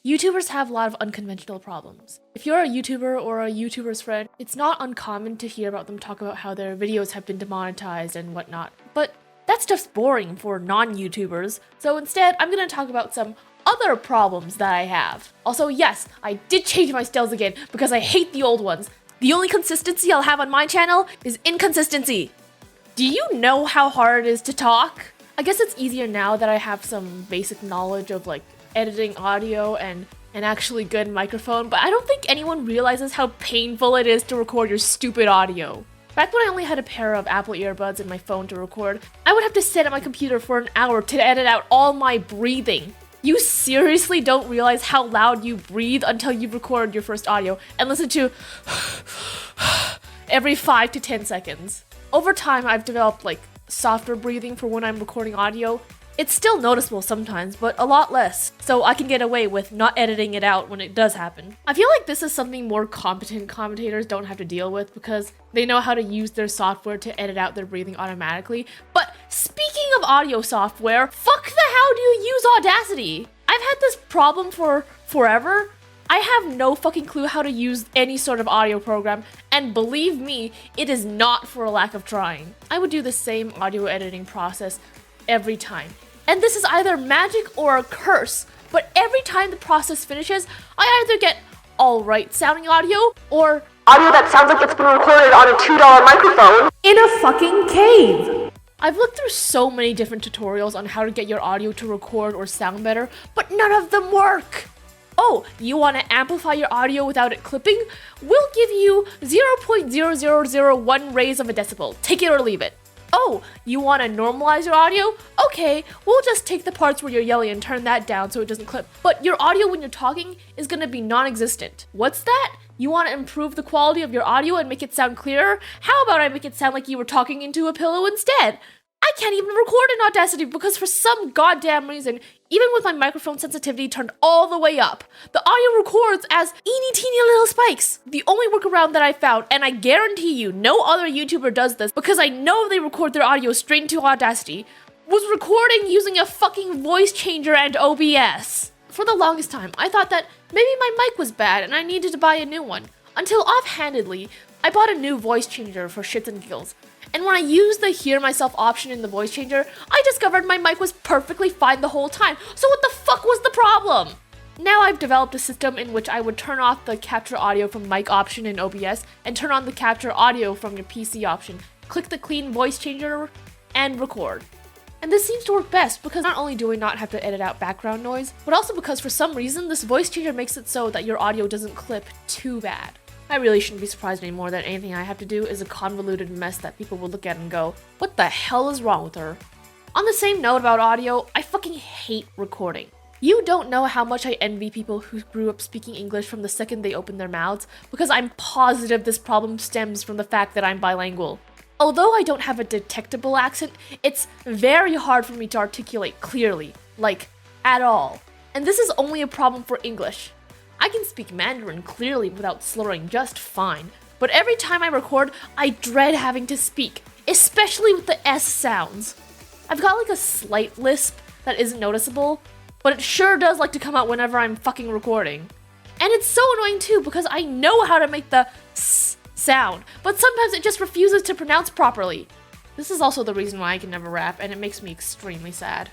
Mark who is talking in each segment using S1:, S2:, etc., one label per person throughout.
S1: YouTubers have a lot of unconventional problems. If you're a YouTuber or a YouTuber's friend, it's not uncommon to hear about them talk about how their videos have been demonetized and whatnot. But that stuff's boring for non-YouTubers, so instead I'm gonna talk about some other problems that I have. Also, yes, I did change my stills again because I hate the old ones. The only consistency I'll have on my channel is inconsistency. Do you know how hard it is to talk? I guess it's easier now that I have some basic knowledge of like editing audio and an actually good microphone, but I don't think anyone realizes how painful it is to record your stupid audio. Back when I only had a pair of Apple earbuds in my phone to record, I would have to sit at my computer for an hour to edit out all my breathing. You seriously don't realize how loud you breathe until you've recorded your first audio and listen to every 5 to 10 seconds. Over time, I've developed like softer breathing for when I'm recording audio. It's still noticeable sometimes, but a lot less, so I can get away with not editing it out when it does happen. I feel like this is something more competent commentators don't have to deal with because they know how to use their software to edit out their breathing automatically. But speaking of audio software, fuck the hell do you use Audacity? I've had this problem for forever. I have no fucking clue how to use any sort of audio program, and believe me, it is not for a lack of trying. I would do the same audio editing process every time. And this is either magic or a curse, but every time the process finishes, I either get alright sounding audio, or
S2: audio that sounds like it's been recorded on a $2 microphone
S1: in a fucking cave. I've looked through so many different tutorials on how to get your audio to record or sound better, but none of them work. Oh, you want to amplify your audio without it clipping? We'll give you 0.0001 raise of a decibel. Take it or leave it. Oh, you want to normalize your audio? Okay, we'll just take the parts where you're yelling and turn that down so it doesn't clip. But your audio when you're talking is going to be non-existent. What's that? You want to improve the quality of your audio and make it sound clearer? How about I make it sound like you were talking into a pillow instead? I can't even record in Audacity because for some goddamn reason, even with my microphone sensitivity turned all the way up, the audio records as teeny little spikes. The only workaround that I found, and I guarantee you no other YouTuber does this because I know they record their audio straight into Audacity, was recording using a fucking voice changer and OBS. For the longest time, I thought that maybe my mic was bad and I needed to buy a new one, until offhandedly, I bought a new voice changer for shits and giggles. And when I used the hear myself option in the voice changer, I discovered my mic was perfectly fine the whole time. So what the fuck was the problem? Now I've developed a system in which I would turn off the capture audio from mic option in OBS and turn on the capture audio from your PC option. Click the clean voice changer and record. And this seems to work best because not only do we not have to edit out background noise, but also because for some reason this voice changer makes it so that your audio doesn't clip too bad. I really shouldn't be surprised anymore that anything I have to do is a convoluted mess that people will look at and go, what the hell is wrong with her? On the same note about audio, I fucking hate recording. You don't know how much I envy people who grew up speaking English from the second they opened their mouths, because I'm positive this problem stems from the fact that I'm bilingual. Although I don't have a detectable accent, it's very hard for me to articulate clearly, like, at all. And this is only a problem for English. I can speak Mandarin clearly without slurring just fine, but every time I record, I dread having to speak, especially with the S sounds. I've got like a slight lisp that isn't noticeable, but it sure does like to come out whenever I'm fucking recording. And it's so annoying too because I know how to make the S sound, but sometimes it just refuses to pronounce properly. This is also the reason why I can never rap, and it makes me extremely sad.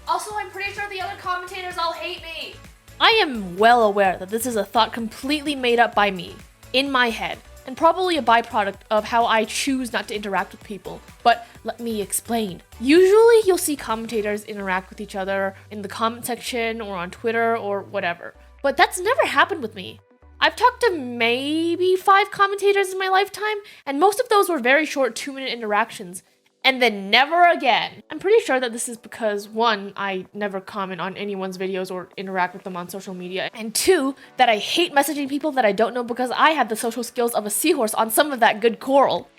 S1: Also, I'm pretty sure the other commentators all hate me. I am well aware that this is a thought completely made up by me, in my head, and probably a byproduct of how I choose not to interact with people. But let me explain. Usually you'll see commentators interact with each other in the comment section or on Twitter or whatever. But that's never happened with me. I've talked to maybe 5 commentators in my lifetime, and most of those were very short 2-minute interactions. And then never again. I'm pretty sure that this is because 1, I never comment on anyone's videos or interact with them on social media, and 2, that I hate messaging people that I don't know because I have the social skills of a seahorse on some of that good coral.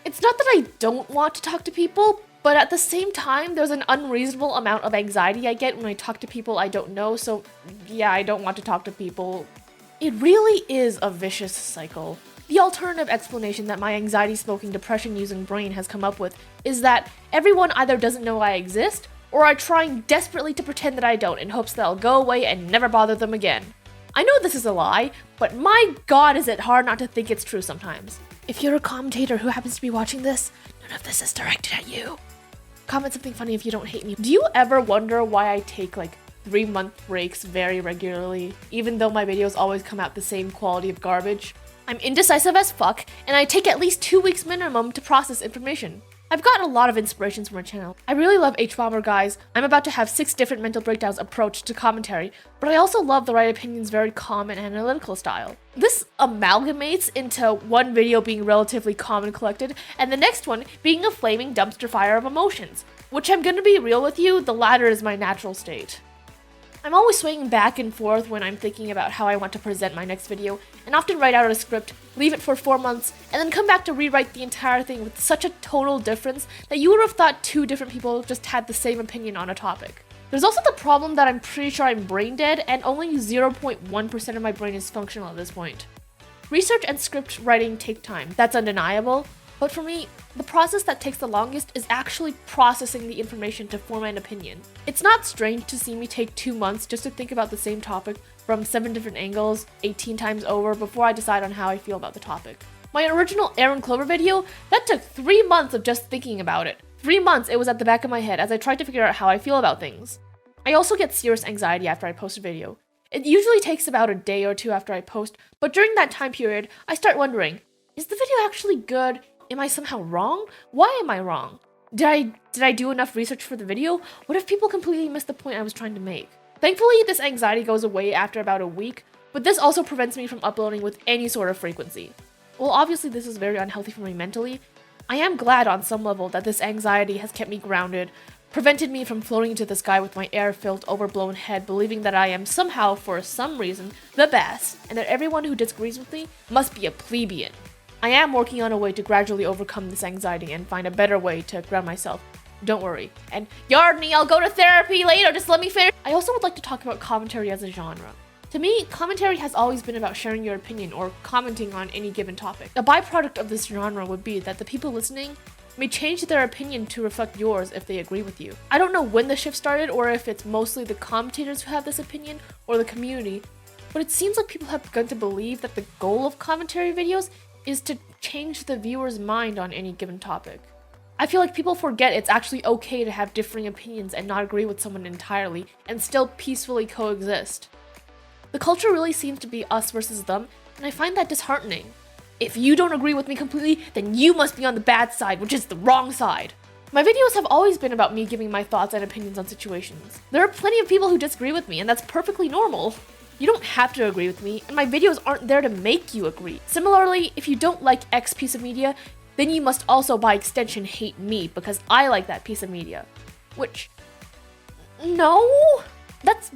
S1: It's not that I don't want to talk to people, but at the same time, there's an unreasonable amount of anxiety I get when I talk to people I don't know, so yeah, I don't want to talk to people. It really is a vicious cycle. The alternative explanation that my anxiety-smoking, depression-using brain has come up with is that everyone either doesn't know I exist, or I trying desperately to pretend that I don't in hopes that I'll go away and never bother them again. I know this is a lie, but my god is it hard not to think it's true sometimes. If you're a commentator who happens to be watching this, none of this is directed at you. Comment something funny if you don't hate me. Do you ever wonder why I take like 3-month breaks very regularly, even though my videos always come out the same quality of garbage? I'm indecisive as fuck, and I take at least 2 weeks minimum to process information. I've gotten a lot of inspirations from my channel. I really love H-Bomber guys. I'm about to have 6 different mental breakdowns approach to commentary, but I also love the Right Opinion's very calm and analytical style. This amalgamates into one video being relatively calm and collected, and the next one being a flaming dumpster fire of emotions. Which I'm gonna be real with you, the latter is my natural state. I'm always swinging back and forth when I'm thinking about how I want to present my next video, and often write out a script, leave it for 4 months, and then come back to rewrite the entire thing with such a tonal difference that you would have thought 2 different people just had the same opinion on a topic. There's also the problem that I'm pretty sure I'm brain dead, and only 0.1% of my brain is functional at this point. Research and script writing take time, that's undeniable. But for me, the process that takes the longest is actually processing the information to form an opinion. It's not strange to see me take 2 months just to think about the same topic from 7 different angles, 18 times over before I decide on how I feel about the topic. My original Aaron Clover video, that took 3 months of just thinking about it. 3 months it was at the back of my head as I tried to figure out how I feel about things. I also get serious anxiety after I post a video. It usually takes about a day or 2 after I post, but during that time period, I start wondering, is the video actually good? Am I somehow wrong? Why am I wrong? Did I do enough research for the video? What if people completely missed the point I was trying to make? Thankfully, this anxiety goes away after about a week, but this also prevents me from uploading with any sort of frequency. While obviously this is very unhealthy for me mentally, I am glad on some level that this anxiety has kept me grounded, prevented me from floating into the sky with my air-filled, overblown head, believing that I am somehow, for some reason, the best, and that everyone who disagrees with me must be a plebeian. I am working on a way to gradually overcome this anxiety and find a better way to ground myself. Don't worry. And Yardney, I'll go to therapy later, just let me finish. I also would like to talk about commentary as a genre. To me, commentary has always been about sharing your opinion or commenting on any given topic. A byproduct of this genre would be that the people listening may change their opinion to reflect yours if they agree with you. I don't know when the shift started or if it's mostly the commentators who have this opinion or the community, but it seems like people have begun to believe that the goal of commentary videos is to change the viewer's mind on any given topic. I feel like people forget it's actually okay to have differing opinions and not agree with someone entirely and still peacefully coexist. The culture really seems to be us versus them, and I find that disheartening. If you don't agree with me completely, then you must be on the bad side, which is the wrong side. My videos have always been about me giving my thoughts and opinions on situations. There are plenty of people who disagree with me, and that's perfectly normal. You don't have to agree with me, and my videos aren't there to make you agree. Similarly, if you don't like X piece of media, then you must also by extension hate me because I like that piece of media. Which, no, that's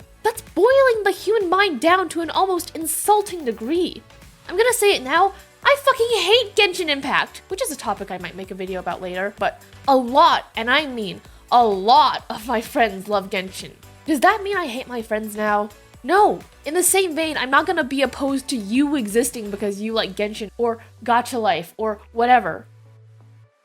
S1: boiling the human mind down to an almost insulting degree. I'm gonna say it now, I fucking hate Genshin Impact, which is a topic I might make a video about later, but a lot, and I mean a lot of my friends love Genshin. Does that mean I hate my friends now? No. In the same vein, I'm not gonna be opposed to you existing because you like Genshin or Gacha Life or whatever.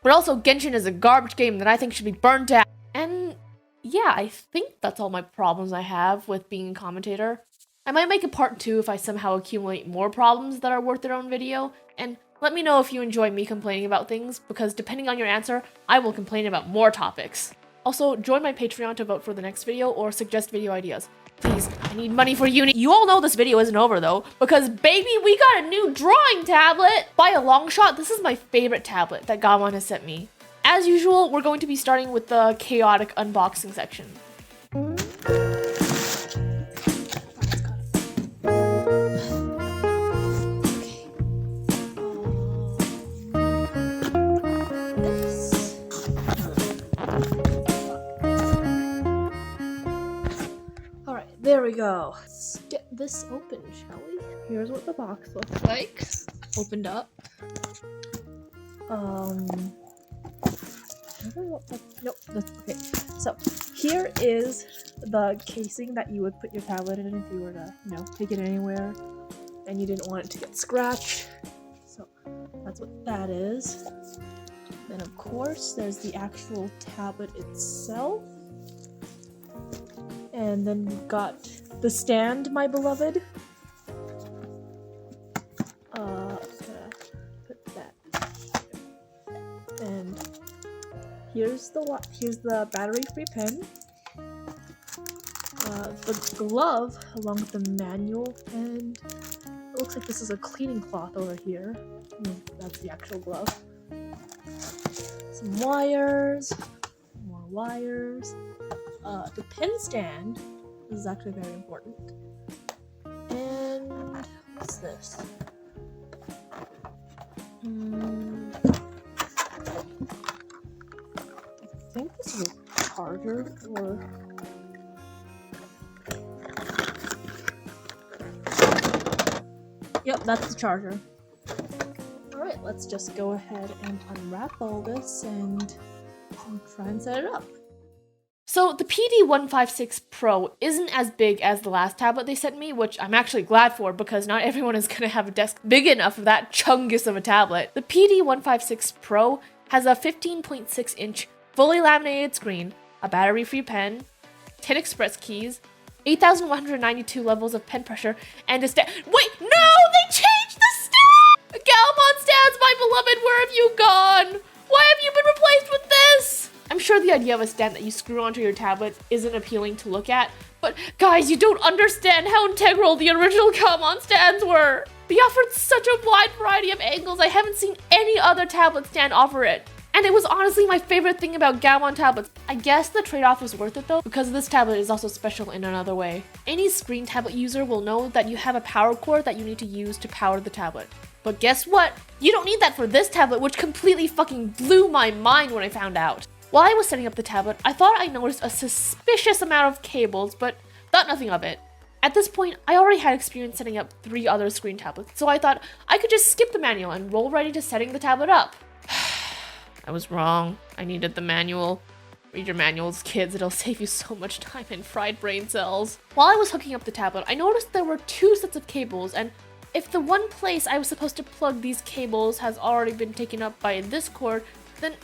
S1: But also, Genshin is a garbage game that I think should be burnt out. And yeah, I think that's all my problems I have with being a commentator. I might make a part 2 if I somehow accumulate more problems that are worth their own video. And let me know if you enjoy me complaining about things, because depending on your answer, I will complain about more topics. Also, join my Patreon to vote for the next video or suggest video ideas. Please, I need money for uni. You all know this video isn't over though, because baby, we got a new drawing tablet! By a long shot, this is my favorite tablet that Gawan has sent me. As usual, we're going to be starting with the chaotic unboxing section. There we go. Let's get this open, shall we? Here's what the box looks like. Opened up. Nope, that's okay. So, here is the casing that you would put your tablet in if you were to, take it anywhere and you didn't want it to get scratched. So, that's what that is. Then, of course, there's the actual tablet itself. And then we've got the stand, my beloved. Put that here. And here's the battery-free pen. The glove along with the manual, and it looks like this is a cleaning cloth over here. That's the actual glove. Some wires, more wires. The pen stand. This is actually very important. And what's this? I think this is a charger or. Yep, that's the charger. Alright, let's just go ahead and unwrap all this and try and set it up. So the PD156 Pro isn't as big as the last tablet they sent me, which I'm actually glad for because not everyone is going to have a desk big enough for that chungus of a tablet. The PD156 Pro has a 15.6-inch fully laminated screen, a battery-free pen, 10 express keys, 8,192 levels of pen pressure, and a stand. Wait, no! They changed the stand! Galmon stands, my beloved, where have you gone? Why have you been replaced with this? I'm sure the idea of a stand that you screw onto your tablet isn't appealing to look at, but guys, you don't understand how integral the original Galmon stands were. They offered such a wide variety of angles. I haven't seen any other tablet stand offer it. And it was honestly my favorite thing about Galmon tablets. I guess the trade-off was worth it though, because this tablet is also special in another way. Any screen tablet user will know that you have a power cord that you need to use to power the tablet. But guess what? You don't need that for this tablet, which completely fucking blew my mind when I found out. While I was setting up the tablet, I thought I noticed a suspicious amount of cables, but thought nothing of it. At this point, I already had experience setting up 3 other screen tablets, so I thought I could just skip the manual and roll right into setting the tablet up. I was wrong. I needed the manual. Read your manuals, kids. It'll save you so much time and fried brain cells. While I was hooking up the tablet, I noticed there were 2 sets of cables, and if the one place I was supposed to plug these cables has already been taken up by this cord, then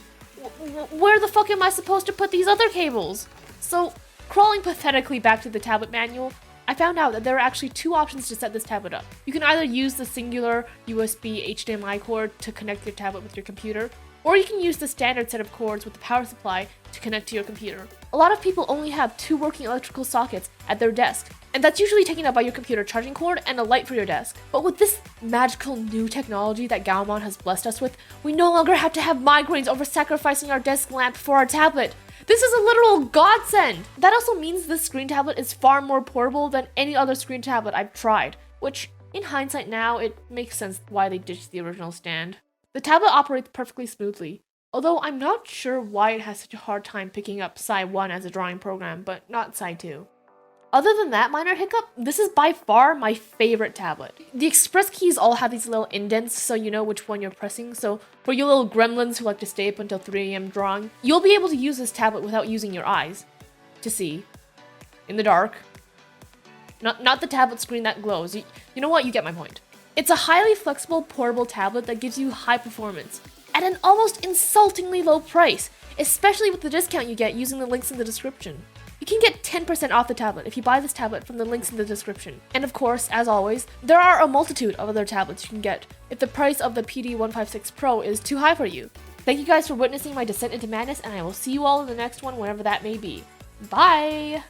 S1: where the fuck am I supposed to put these other cables? So, crawling pathetically back to the tablet manual, I found out that there are actually 2 options to set this tablet up. You can either use the singular USB HDMI cord to connect your tablet with your computer, or you can use the standard set of cords with the power supply to connect to your computer. A lot of people only have 2 working electrical sockets at their desk, and that's usually taken up by your computer charging cord and a light for your desk. But with this magical new technology that Galmon has blessed us with, we no longer have to have migraines over sacrificing our desk lamp for our tablet. This is a literal godsend! That also means this screen tablet is far more portable than any other screen tablet I've tried, which, in hindsight now, it makes sense why they ditched the original stand. The tablet operates perfectly smoothly, although I'm not sure why it has such a hard time picking up Sci 1 as a drawing program, but not Sci 2. Other than that minor hiccup, this is by far my favorite tablet. The express keys all have these little indents so you know which one you're pressing, so for you little gremlins who like to stay up until 3 AM drawing, you'll be able to use this tablet without using your eyes to see. In the dark. Not the tablet screen that glows. You know what? You get my point. It's a highly flexible, portable tablet that gives you high performance at an almost insultingly low price, especially with the discount you get using the links in the description. You can get 10% off the tablet if you buy this tablet from the links in the description. And of course, as always, there are a multitude of other tablets you can get if the price of the PD156 Pro is too high for you. Thank you guys for witnessing my descent into madness, and I will see you all in the next one, whenever that may be. Bye!